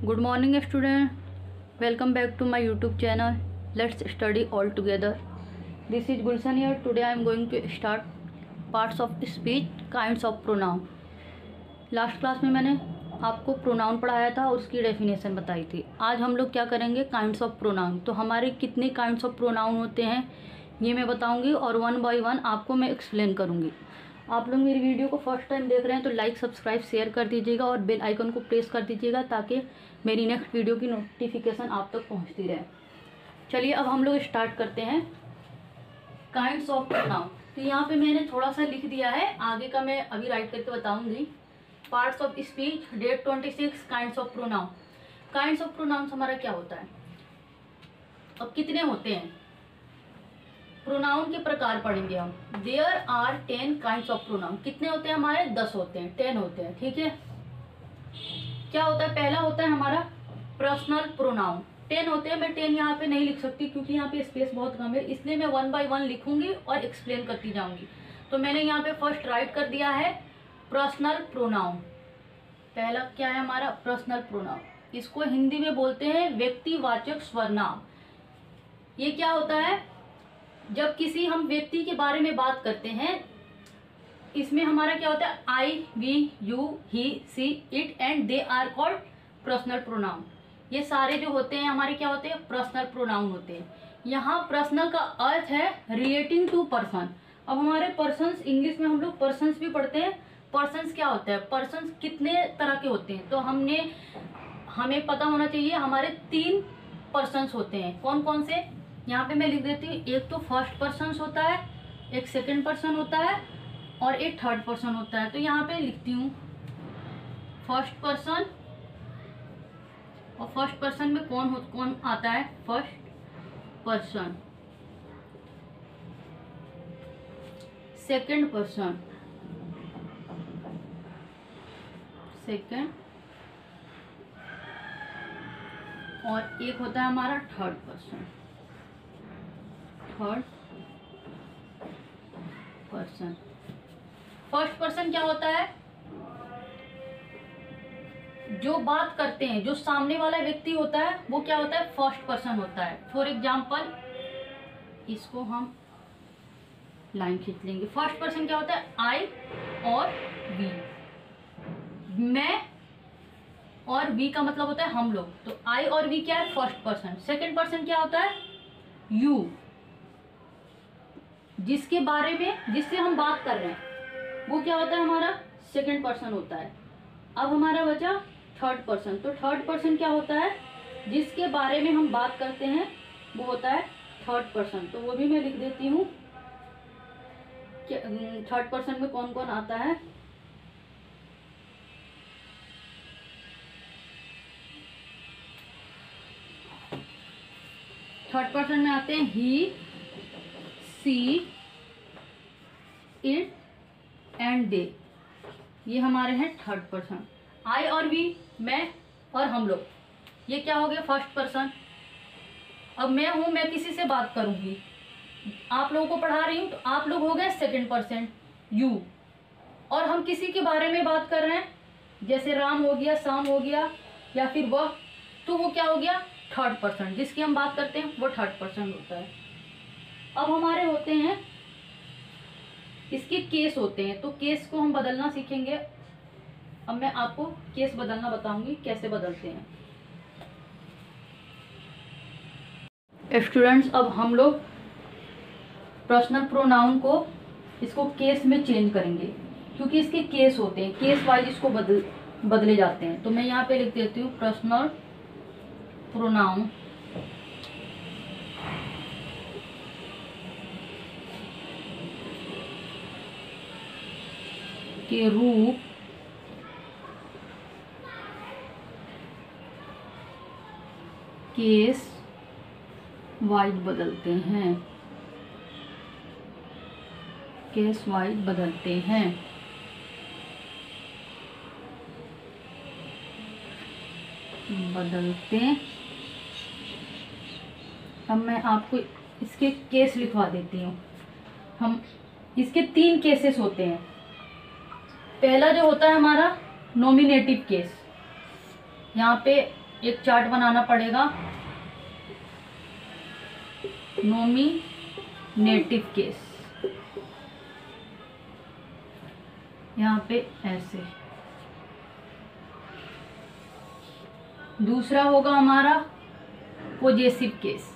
Good morning student, welcome back to my YouTube channel. Let's study all together. This is Gulshan here. Today I am going to start parts of speech, kinds of pronoun. Last class में मैंने आपको pronoun पढ़ाया था और उसकी definition बताई थी. आज हम लोग क्या करेंगे, काइंड्स ऑफ प्रोनाउन. तो हमारे कितने काइंड्स ऑफ प्रोनाउन होते हैं ये मैं बताऊंगी और वन बाय वन आपको मैं एक्सप्लेन करूंगी. आप लोग मेरी वीडियो को फर्स्ट टाइम देख रहे हैं तो लाइक सब्सक्राइब शेयर कर दीजिएगा और बेल आइकन को प्रेस कर दीजिएगा ताकि मेरी नेक्स्ट वीडियो की नोटिफिकेशन आप तक पहुंचती रहे. चलिए अब हम लोग स्टार्ट करते हैं काइंड्स ऑफ प्रोनाउन. तो यहाँ पे मैंने थोड़ा सा लिख दिया है, आगे का मैं अभी राइट करके बताऊंगी. Parts of speech, date 26, kinds of pronoun. Kinds of pronoun हमारा क्या होता है. अब कितने होते हैं प्रोनाउन के प्रकार पढ़ेंगे हम. There are 10 kinds of pronoun. कितने होते हैं हमारे, 10 होते हैं, 10 होते हैं. ठीक है, क्या होता है, पहला होता है हमारा पर्सनल प्रोनाउन. 10 होते हैं. मैं 10 यहाँ पे नहीं लिख सकती क्योंकि यहाँ पे स्पेस बहुत कम है, इसलिए मैं वन बाय वन लिखूंगी और एक्सप्लेन करती जाऊंगी. तो मैंने यहाँ पे फर्स्ट राइट कर दिया है पर्सनल प्रोनाउन. पहला क्या है हमारा पर्सनल प्रोनाउन. इसको हिंदी में बोलते हैं व्यक्तिवाचक सर्वनाम. ये क्या होता है, जब किसी हम व्यक्ति के बारे में बात करते हैं, इसमें हमारा क्या होता है, I, we, you, he, she, it and they are called personal pronoun. ये सारे जो होते हैं हमारे क्या होते हैं, पर्सनल प्रोनाउन होते हैं. यहाँ पर्सनल का अर्थ है रिलेटिंग टू पर्सन. अब हमारे पर्सन्स, इंग्लिश में हम लोग पर्सन्स भी पढ़ते हैं. पर्सन्स क्या होता है, पर्सन्स कितने तरह के होते हैं, तो हमें पता होना चाहिए. हमारे 3 पर्सन्स होते हैं. कौन कौन से, यहाँ पे मैं लिख देती हूँ. एक तो फर्स्ट पर्सन होता है, एक सेकंड पर्सन होता है और एक थर्ड पर्सन होता है. तो यहाँ पे लिखती हूँ फर्स्ट पर्सन. और फर्स्ट पर्सन में कौन आता है, first person, second person, second, और एक होता है हमारा third person, third person. First person क्या होता है, जो बात करते हैं, जो सामने वाला व्यक्ति होता है वो क्या होता है, फर्स्ट पर्सन होता है. फॉर एग्जाम्पल इसको हम लाइन खींच लेंगे. फर्स्ट पर्सन क्या होता है, आई और वी. मैं और वी का मतलब होता है हम लोग. तो आई और वी क्या है, फर्स्ट पर्सन. सेकंड पर्सन क्या होता है, यू, जिसके बारे में, जिससे हम बात कर रहे हैं वो क्या होता है, हमारा सेकंड पर्सन होता है. अब हमारा बचा थर्ड पर्सन. तो थर्ड पर्सन क्या होता है, जिसके बारे में हम बात करते हैं वो होता है थर्ड पर्सन. तो वो भी मैं लिख देती हूँ थर्ड पर्सन में कौन कौन आता है. थर्ड पर्सन में आते हैं ही, सी, इट एंड दे. ये हमारे हैं थर्ड पर्सन. आई और वी, मैं और हम लोग, ये क्या हो गया, फर्स्ट पर्सन. अब मैं हूं, मैं किसी से बात करूंगी, आप लोगों को पढ़ा रही हूं, तो आप लोग हो गए सेकंड पर्सन, यू. और हम किसी के बारे में बात कर रहे हैं, जैसे राम हो गया, शाम हो गया, या फिर वह, तो वो क्या हो गया, थर्ड पर्सन. जिसकी हम बात करते हैं वो थर्ड पर्सन होता है. अब हमारे होते हैं, इसके केस होते हैं, तो केस को हम बदलना सीखेंगे. अब मैं आपको केस बदलना बताऊंगी कैसे बदलते हैं. स्टूडेंट्स, अब हम लोग पर्सनल प्रोनाउन को, इसको केस में चेंज करेंगे क्योंकि इसके केस होते हैं, केस वाइज इसको बदले जाते हैं. तो मैं यहाँ पे लिख देती हूँ पर्सनल प्रोनाउन के रूप केस वाइज बदलते हैं, केस वाइज बदलते हैं. अब मैं आपको इसके केस लिखवा देती हूँ. हम इसके 3 केसेस होते हैं. पहला जो होता है हमारा नॉमिनेटिव केस, यहाँ पे एक चार्ट बनाना पड़ेगा नॉमिनेटिव केस। यहाँ पे ऐसे। दूसरा होगा हमारा पॉजेसिव केस।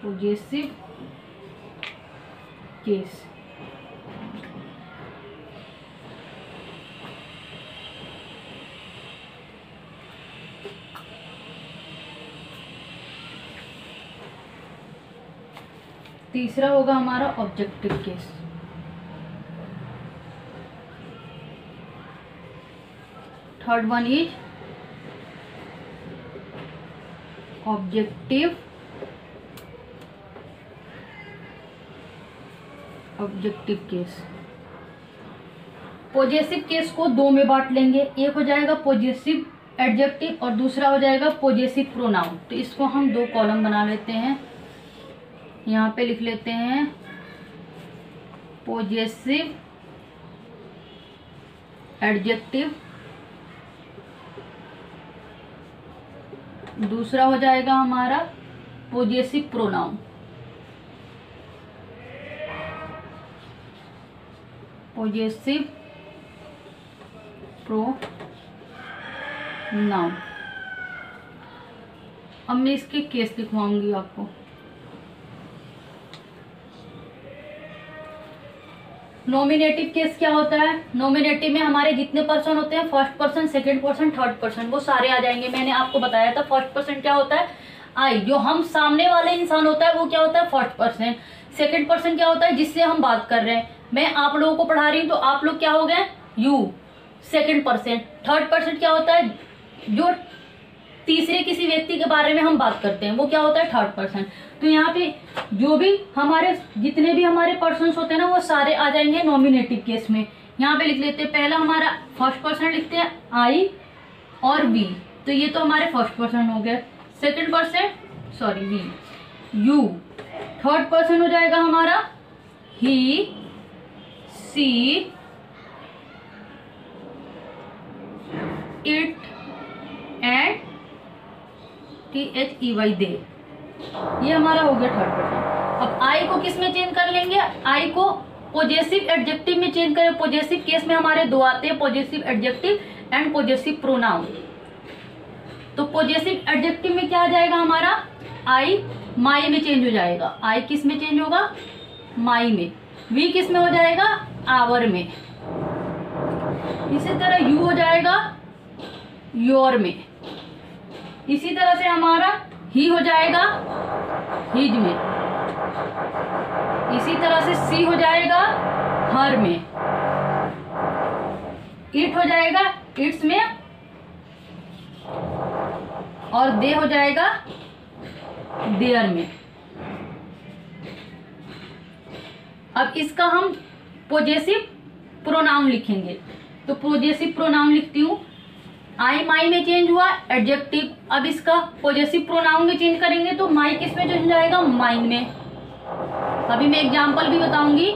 Possessive case. तीसरा होगा हमारा objective case. Third one is objective case. Possessive case को दो में बांट लेंगे, एक हो जाएगा पॉजेसिव एडजेक्टिव और दूसरा हो जाएगा पॉजेसिव प्रोनाउन। तो इसको हम दो कॉलम बना लेते हैं। यहाँ पे लिख लेते हैं पॉजेसिव एडजेक्टिव, दूसरा हो जाएगा हमारा पॉजेसिव प्रोनाउन। Possessive pronoun. अब मैं इसके केस लिखवाऊंगी आपको। नॉमिनेटिव केस क्या होता है? नॉमिनेटिव में हमारे जितने पर्सन होते हैं, first person, second person, third person, वो सारे आ जाएंगे। मैंने आपको बताया था फर्स्ट पर्सन क्या होता है, आई, जो हम सामने वाले इंसान होता है वो क्या होता है, फर्स्ट पर्सन। सेकंड पर्सन क्या होता है, जिससे हम बात कर रहे हैं। मैं आप लोगों को पढ़ा रही हूँ तो आप लोग क्या हो गए, you, second person. Third person क्या होता है, जो तीसरे किसी व्यक्ति के बारे में हम बात करते हैं, वो क्या होता है, थर्ड पर्सन। तो यहाँ पे जो भी हमारे जितने भी हमारे पर्सन्स होते हैं ना, वो सारे आ जाएंगे नॉमिनेटिव केस में। यहाँ पे लिख लेते हैं, पहला हमारा फर्स्ट पर्सन लिखते हैं आई और वी, तो ये तो हमारे फर्स्ट पर्सन हो गए। Second person sorry we, you. Third person हो जाएगा हमारा he, she, it and THEY, they. ये हमारा हो गया थर्ड पर्सन। अब आई को किस में चेंज कर लेंगे, आई को पॉजेसिव एडजेक्टिव में चेंज करें। पॉजेसिव केस में हमारे दो आते हैं, possessive adjective and possessive pronoun. तो पॉजेसिव एडजेक्टिव में क्या आ जाएगा हमारा, आई माई में चेंज हो जाएगा। आई किस में चेंज होगा, माई में। वी किस में हो जाएगा, आवर में। इसी तरह यू हो जाएगा योर में। इसी तरह से हमारा ही हो जाएगा हिज में। इसी तरह से सी हो जाएगा हर में। इट हो जाएगा इट्स में, और दे हो जाएगा देयर में। अब इसका हम पॉजेसिव प्रोनाउन लिखेंगे। तो पॉजेसिव प्रोनाउन लिखती हूँ, आई माई में चेंज हुआ एडजेक्टिव। अब इसका पॉजेसिव प्रोनाउन में चेंज करेंगे तो माई किस में चेंज जाएगा, माइन में। अभी मैं एग्जांपल भी बताऊंगी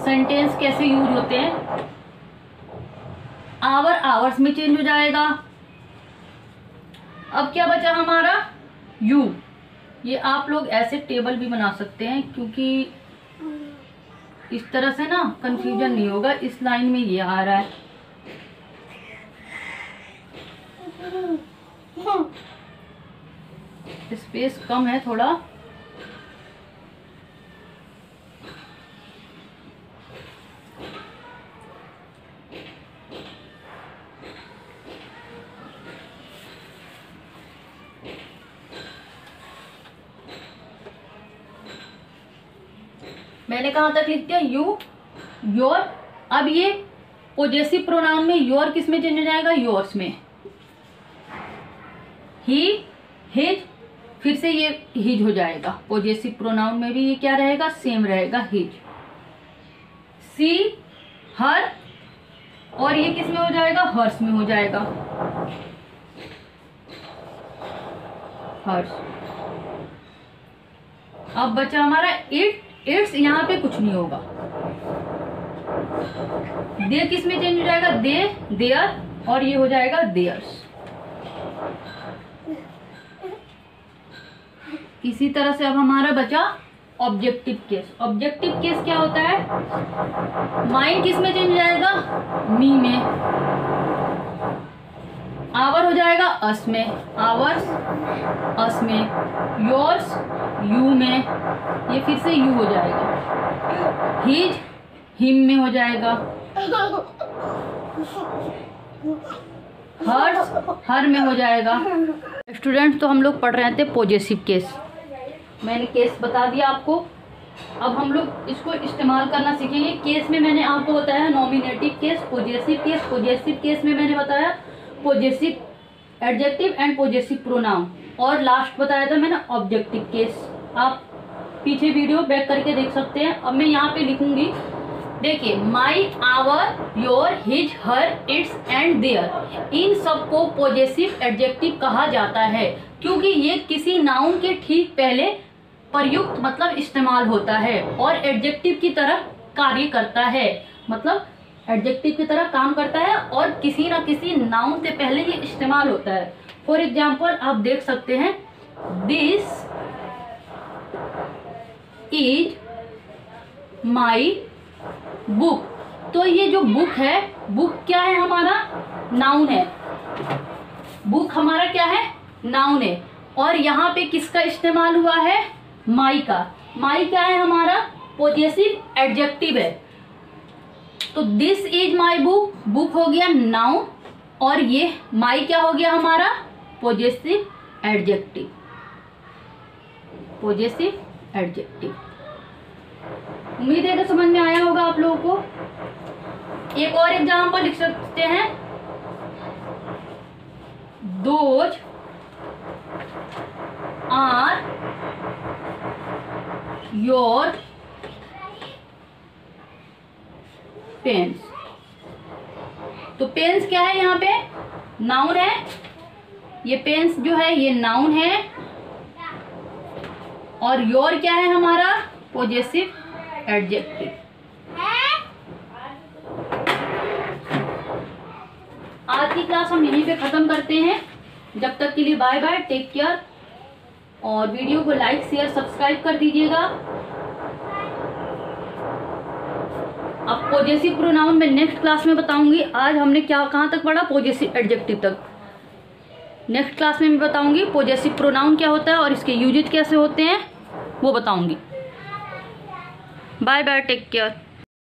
सेंटेंस कैसे यूज होते हैं। आवर आवर्स में चेंज हो जाएगा। अब क्या बचा हमारा, यू। ये आप लोग ऐसे टेबल भी बना सकते हैं, क्योंकि इस तरह से ना कंफ्यूजन नहीं होगा। इस लाइन में ये आ रहा है, स्पेस कम है थोड़ा। मैंने कहा था लिखते हैं यू योर। अब ये पॉजेसिव प्रोनाउन में योर किस में चेंज हो जाएगा, योर्स में। ही हिज, फिर से ये हिज हो जाएगा। पॉजेसिव प्रोनाउन में भी ये क्या रहेगा, सेम रहेगा, हिज। सी हर, और ये किस में हो जाएगा, हर्स में हो जाएगा, हर्स। अब बचा हमारा इट, इट्स, यहाँ पे कुछ नहीं होगा। दे किस में चेंज हो जाएगा? दे, देयर, और ये हो जाएगा देयर्स। इसी तरह से अब हमारा बचा ऑब्जेक्टिव केस। ऑब्जेक्टिव केस क्या होता है? माइन किस में चेंज हो जाएगा? मी में। आवर हो जाएगा अस में, आवर्स अस में। योर्स यू में, ये फिर से यू हो जाएगा। हिज हिम में हो जाएगा। हर्स हर में हो जाएगा। स्टूडेंट, तो हम लोग पढ़ रहे थे पॉजेसिव केस। मैंने केस बता दिया आपको। अब हम लोग इसको इस्तेमाल करना सीखेंगे। केस में मैंने आपको बताया nominative case, possessive case. Possessive case में मैंने बताया possessive adjective and possessive pronoun, और लास्ट बताया था मैंने ऑब्जेक्टिव केस। आप पीछे वीडियो बैक करके देख सकते हैं। अब मैं यहाँ पे लिखूंगी, देखिए, my, our, your, his, her, its and their, इन सब को पॉजेसिव एडजेक्टिव कहा जाता है, क्योंकि ये किसी नाउन के ठीक पहले प्रयुक्त मतलब इस्तेमाल होता है और एडजेक्टिव की तरह कार्य करता है। मतलब एडजेक्टिव की तरह काम करता है और किसी ना किसी नाउन से पहले ये इस्तेमाल होता है। फॉर एग्जाम्पल आप देख सकते हैं, दिस इज माई बुक। तो ये जो बुक है, बुक क्या है? हमारा नाउन है। बुक हमारा क्या है? नाउन है। और यहाँ पे किसका इस्तेमाल हुआ है? माई का। माई क्या है? हमारा पॉजेसिव एडजेक्टिव है। तो this is my book, book हो गया नाउन, और ये माई क्या हो गया? हमारा पॉजेसिव एडजेक्टिव। Possessive adjective. उम्मीद है कि समझ में आया होगा आप लोगों को। एक और एग्जाम्पल लिख सकते हैं, दोज आर योर पेन्स। तो पेन्स क्या है? यहाँ पे नाउन है। ये पेन्स जो है ये नाउन है, और योर क्या है? हमारा पॉजेसिव एडजेक्टिव। आज की क्लास हम यहीं पे खत्म करते हैं। जब तक के लिए बाय बाय, टेक केयर, और वीडियो को लाइक, शेयर, सब्सक्राइब कर दीजिएगा। अब पॉजेसिव प्रोनाउन में नेक्स्ट क्लास में बताऊंगी। आज हमने क्या कहाँ तक पढ़ा? पॉजेसिव एडजेक्टिव तक। नेक्स्ट क्लास में मैं बताऊंगी पॉजेसिव प्रोनाउन क्या होता है और इसके यूजेज कैसे होते हैं, वो बताऊंगी। Bye bye, take care.